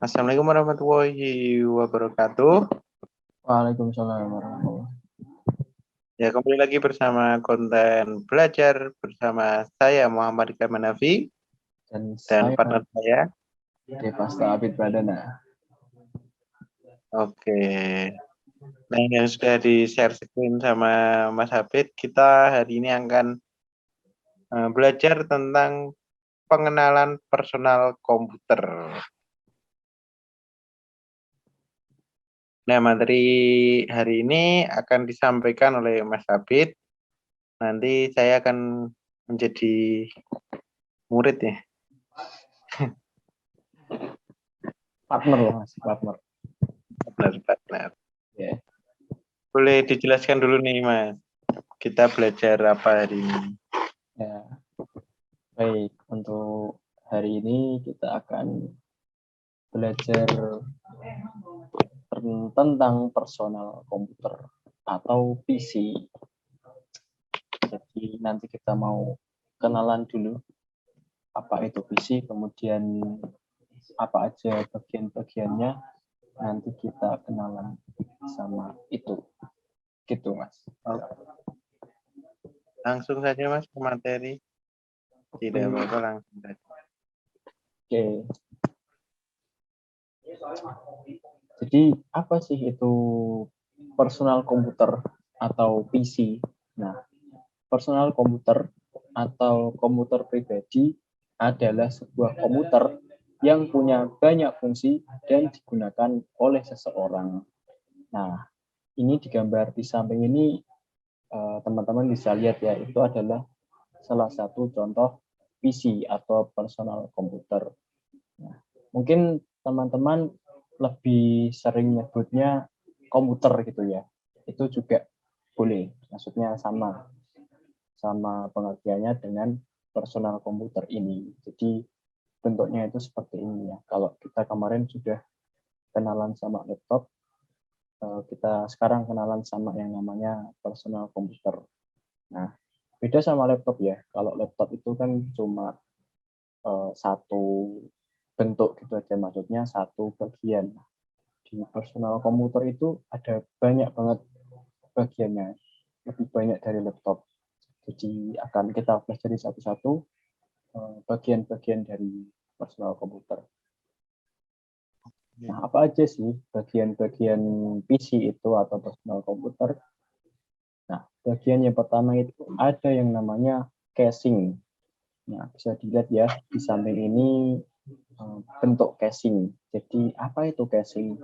Assalamualaikum warahmatullahi wabarakatuh. Waalaikumsalam warahmatullahi wabarakatuh. Ya, kembali lagi bersama konten belajar bersama saya Muhammad Kamanafi Dan dan saya partner saya. Devasta Abid Pradana. Oke. Nah, yang sudah di-share screen sama Mas Abid, kita hari ini akan belajar tentang pengenalan personal komputer. Nah, materi hari ini akan disampaikan oleh Mas Abid. Nanti saya akan menjadi murid ya. Partner loh, Mas, partner. Partner. Yeah. Boleh dijelaskan dulu nih, Mas. Kita belajar apa hari ini? Ya. Baik, untuk hari ini kita akan belajar tentang personal komputer atau PC. Jadi nanti kita mau kenalan dulu apa itu PC, kemudian apa aja bagian-bagiannya, nanti kita kenalan sama itu. Gitu, Mas. Langsung saja, Mas, ke materi. Tidak apa-apa, langsung saja. Oke. Jadi apa sih itu personal komputer atau PC? Nah, personal komputer atau komputer pribadi adalah sebuah komputer yang punya banyak fungsi dan digunakan oleh seseorang. Nah, ini digambar di samping ini, teman-teman bisa lihat ya, itu adalah salah satu contoh PC atau personal komputer. Nah, mungkin teman-teman lebih sering nyebutnya komputer gitu ya. Itu juga boleh, maksudnya sama pengertiannya dengan personal komputer ini. Jadi bentuknya itu seperti ini ya. Kalau kita kemarin sudah kenalan sama laptop, kita sekarang kenalan sama yang namanya personal komputer. Nah, beda sama laptop ya. Kalau laptop itu kan cuma satu bentuk gitu aja, maksudnya satu bagian. Di personal komputer itu ada banyak banget bagiannya, lebih banyak dari laptop. Jadi akan kita pelajari satu-satu bagian-bagian dari personal komputer. Nah, apa aja sih bagian-bagian PC itu atau personal komputer? Nah, bagian yang pertama itu ada yang namanya casing. Nah, bisa dilihat ya, di samping ini bentuk casing. Jadi, apa itu casing?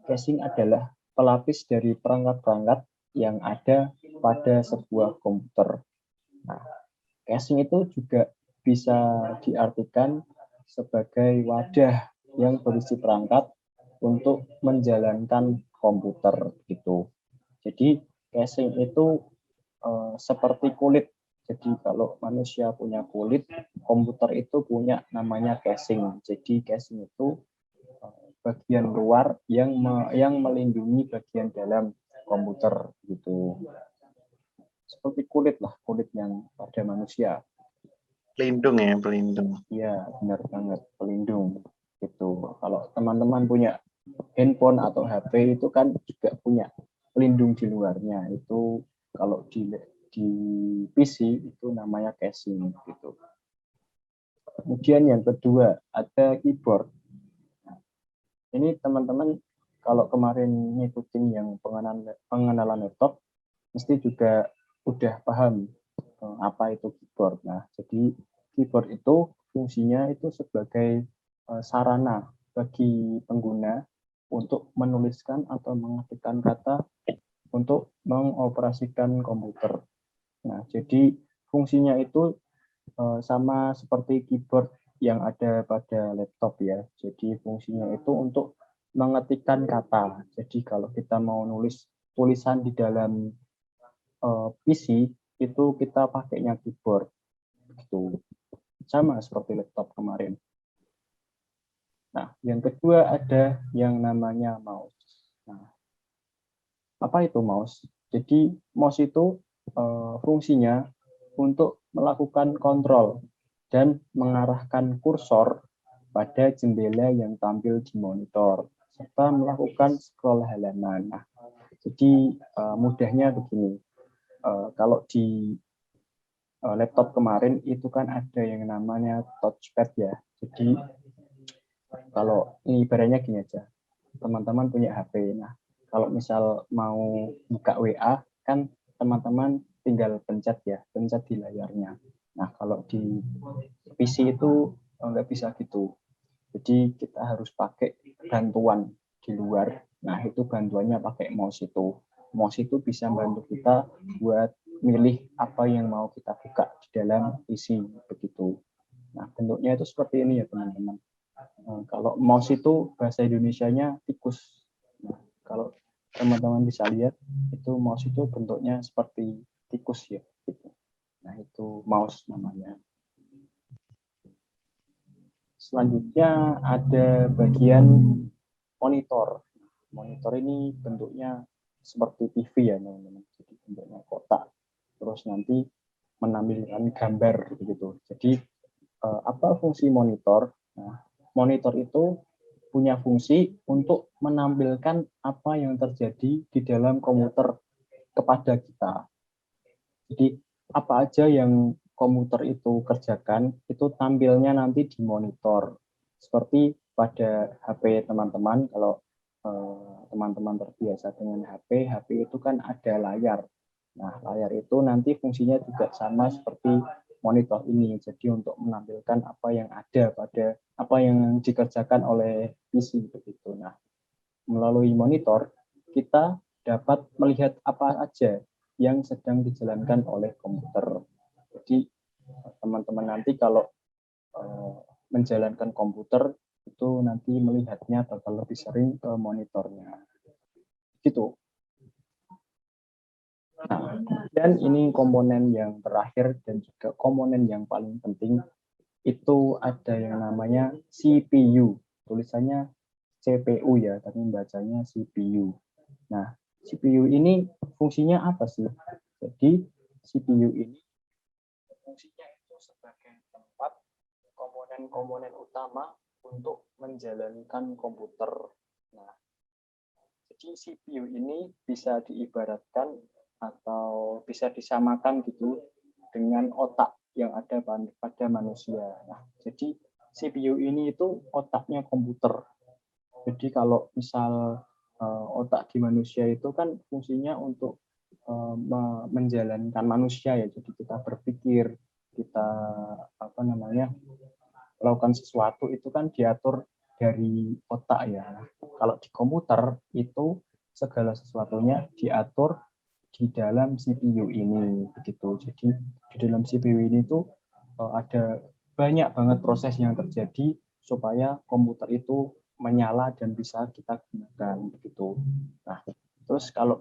Casing adalah pelapis dari perangkat-perangkat yang ada pada sebuah komputer. Nah, casing itu juga bisa diartikan sebagai wadah yang berisi perangkat untuk menjalankan komputer gitu. Jadi casing itu seperti kulit. Jadi kalau manusia punya kulit, komputer itu punya namanya casing. Jadi casing itu bagian luar yang melindungi bagian dalam komputer gitu. Seperti kulit lah, kulit yang pada manusia. Pelindung ya, pelindung. Iya, benar banget, pelindung gitu. Kalau teman-teman punya handphone atau HP itu kan juga punya pelindung di luarnya. Itu kalau di PC itu namanya casing gitu. Kemudian yang kedua ada keyboard. Ini teman-teman kalau kemarin ngikutin yang pengenalan laptop, mesti juga udah paham apa itu keyboard. Nah, jadi keyboard itu fungsinya itu sebagai sarana bagi pengguna untuk menuliskan atau mengetikkan kata untuk mengoperasikan komputer. Nah, jadi fungsinya itu sama seperti keyboard yang ada pada laptop ya. Jadi fungsinya itu untuk mengetikkan kata. Jadi kalau kita mau nulis tulisan di dalam PC itu kita pakainya keyboard. Gitu. Sama seperti laptop kemarin. Nah, yang kedua ada yang namanya mouse. Nah, apa itu mouse? Jadi mouse itu fungsinya untuk melakukan kontrol dan mengarahkan kursor pada jendela yang tampil di monitor, serta melakukan scroll halaman. Nah, jadi mudahnya begini, kalau di laptop kemarin itu kan ada yang namanya touchpad ya. Jadi kalau ini ibaratnya gini aja, teman-teman punya HP. Nah, kalau misal mau buka WA, kan teman-teman tinggal pencet ya, pencet di layarnya. Nah, kalau di PC itu nggak bisa gitu. Jadi kita harus pakai bantuan di luar. Nah, itu bantuannya pakai mouse itu. Mouse itu bisa membantu kita buat milih apa yang mau kita buka di dalam PC begitu. Nah, bentuknya itu seperti ini ya teman-teman. Kalau mouse itu bahasa Indonesianya tikus. Nah, kalau teman-teman bisa lihat, itu mouse itu bentuknya seperti tikus ya. Gitu. Nah, itu mouse namanya. Selanjutnya ada bagian monitor. Monitor ini bentuknya seperti TV ya teman-teman. Jadi bentuknya kotak. Terus nanti menampilkan gambar begitu. Jadi apa fungsi monitor? Nah, monitor itu punya fungsi untuk menampilkan apa yang terjadi di dalam komputer kepada kita. Jadi apa aja yang komputer itu kerjakan itu tampilnya nanti di monitor. Seperti pada HP teman-teman, kalau teman-teman terbiasa dengan HP, HP itu kan ada layar. Nah, layar itu nanti fungsinya juga sama seperti monitor ini. Jadi untuk menampilkan apa yang ada pada apa yang dikerjakan oleh PC begitu. Nah, melalui monitor kita dapat melihat apa aja yang sedang dijalankan oleh komputer. Jadi teman-teman nanti kalau menjalankan komputer itu nanti melihatnya bakal lebih sering ke monitornya. Gitu. Nah, dan ini komponen yang terakhir dan juga komponen yang paling penting itu ada yang namanya CPU. Tulisannya CPU ya, tapi bacanya CPU. Nah, CPU ini fungsinya apa sih? Jadi CPU ini fungsinya itu sebagai tempat komponen-komponen utama untuk menjalankan komputer. Nah, jadi CPU ini bisa diibaratkan atau bisa disamakan gitu dengan otak yang ada pada manusia. Nah, jadi CPU ini itu otaknya komputer. Jadi kalau misal otak di manusia itu kan fungsinya untuk menjalankan manusia ya. Jadi kita berpikir, kita apa namanya melakukan sesuatu itu kan diatur dari otak ya. Kalau di komputer itu segala sesuatunya diatur di dalam CPU ini begitu. Jadi di dalam CPU ini tuh ada banyak banget proses yang terjadi supaya komputer itu menyala dan bisa kita gunakan begitu. Nah, terus kalau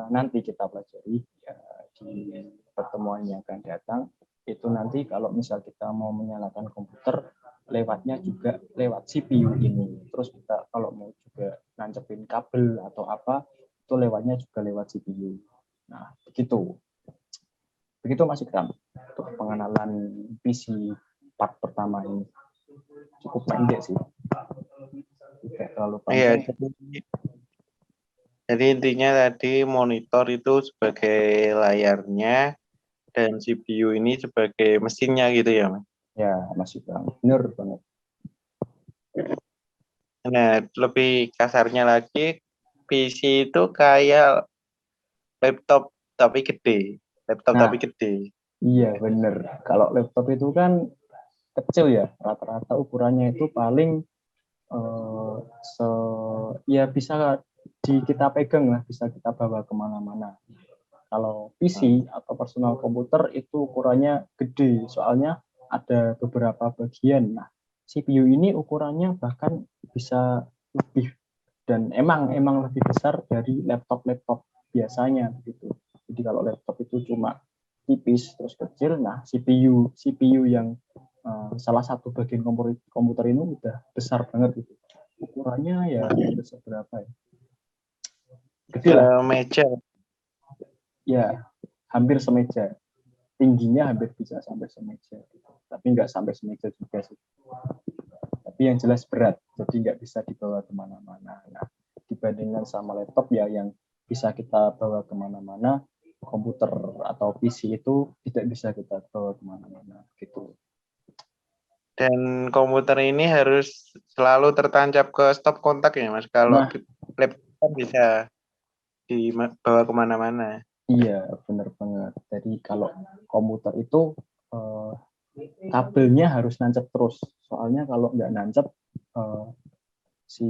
nanti kita pelajari ya, di pertemuan yang akan datang itu nanti kalau misal kita mau menyalakan komputer lewatnya juga lewat CPU ini. Terus kita kalau mau juga nancepin kabel atau apa itu lewatnya juga lewat CPU. Nah, begitu. Begitu Mas Ikram untuk pengenalan PC part pertama ini. Cukup pendek sih. Tidak terlalu Iya, panjang. jadi intinya tadi monitor itu sebagai layarnya dan CPU ini sebagai mesinnya gitu ya, Mas. Ya, Mas Ikram. Benar banget. Nah, lebih kasarnya lagi, PC itu kayak laptop tapi gede. Laptop Nah, tapi gede. iya benar. Kalau laptop itu kan kecil ya. Rata-rata ukurannya itu paling eh, se ya bisa kita pegang lah, bisa kita bawa kemana-mana. Kalau PC atau personal komputer itu ukurannya gede, soalnya ada beberapa bagian. Nah, CPU ini ukurannya bahkan bisa lebih dan emang lebih besar dari laptop-laptop biasanya gitu. Jadi kalau laptop itu cuma tipis terus kecil, nah CPU yang salah satu bagian komputer ini udah besar banget gitu. Ukurannya ya hampir seberapa ya? Gede lah. Meja. Ya, hampir semeja. Tingginya hampir bisa sampai semeja. Tapi nggak sampai semeja juga sih. tapi yang jelas berat, jadi nggak bisa dibawa kemana-mana. Nah, dibandingkan sama laptop ya yang bisa kita bawa kemana-mana, komputer atau PC itu tidak bisa kita bawa kemana-mana gitu. Dan komputer ini harus selalu tertancap ke stop kontak ya Mas. Kalau Nah, laptop kan bisa dibawa kemana-mana. iya benar banget. Jadi kalau komputer itu kabelnya harus nancep terus. Soalnya kalau nggak nancep, si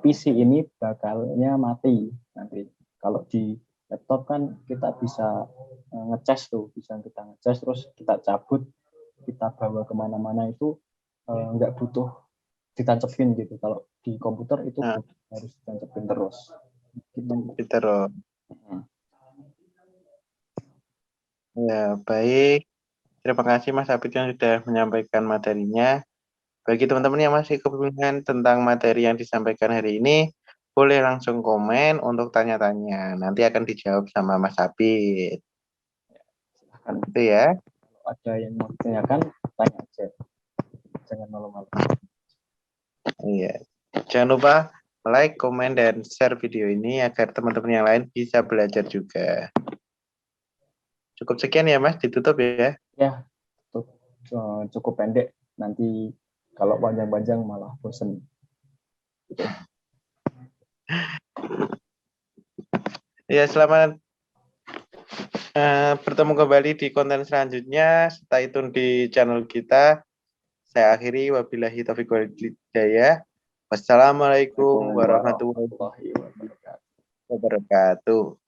PC ini bakalnya mati nanti. Kalau di laptop kan kita bisa ngecas tuh, bisa kita ngecas terus kita cabut, kita bawa kemana-mana itu nggak butuh ditancepin gitu. Kalau di komputer itu Nah, harus ditancepin terus. Gitu. terus. Ya, baik. Terima kasih Mas Abid yang sudah menyampaikan materinya. Bagi teman-teman yang masih kebingungan tentang materi yang disampaikan hari ini, boleh langsung komen untuk tanya-tanya. Nanti akan dijawab sama Mas Abid. Silahkan. Itu ya. Kalau ada yang mau ditanyakan, tanya aja. Jangan malu-malu. Iya. Jangan lupa like, komen, dan share video ini agar teman-teman yang lain bisa belajar juga. Cukup sekian ya Mas, ditutup ya. Ya, cukup pendek. Nanti kalau panjang-panjang malah bosen. Gitu. Ya, selamat bertemu kembali di konten selanjutnya. Stay tune di channel kita. Saya akhiri, wabillahi taufiq wal hidayah. Wassalamualaikum warahmatullahi Warahmatullahi wabarakatuh. wabarakatuh.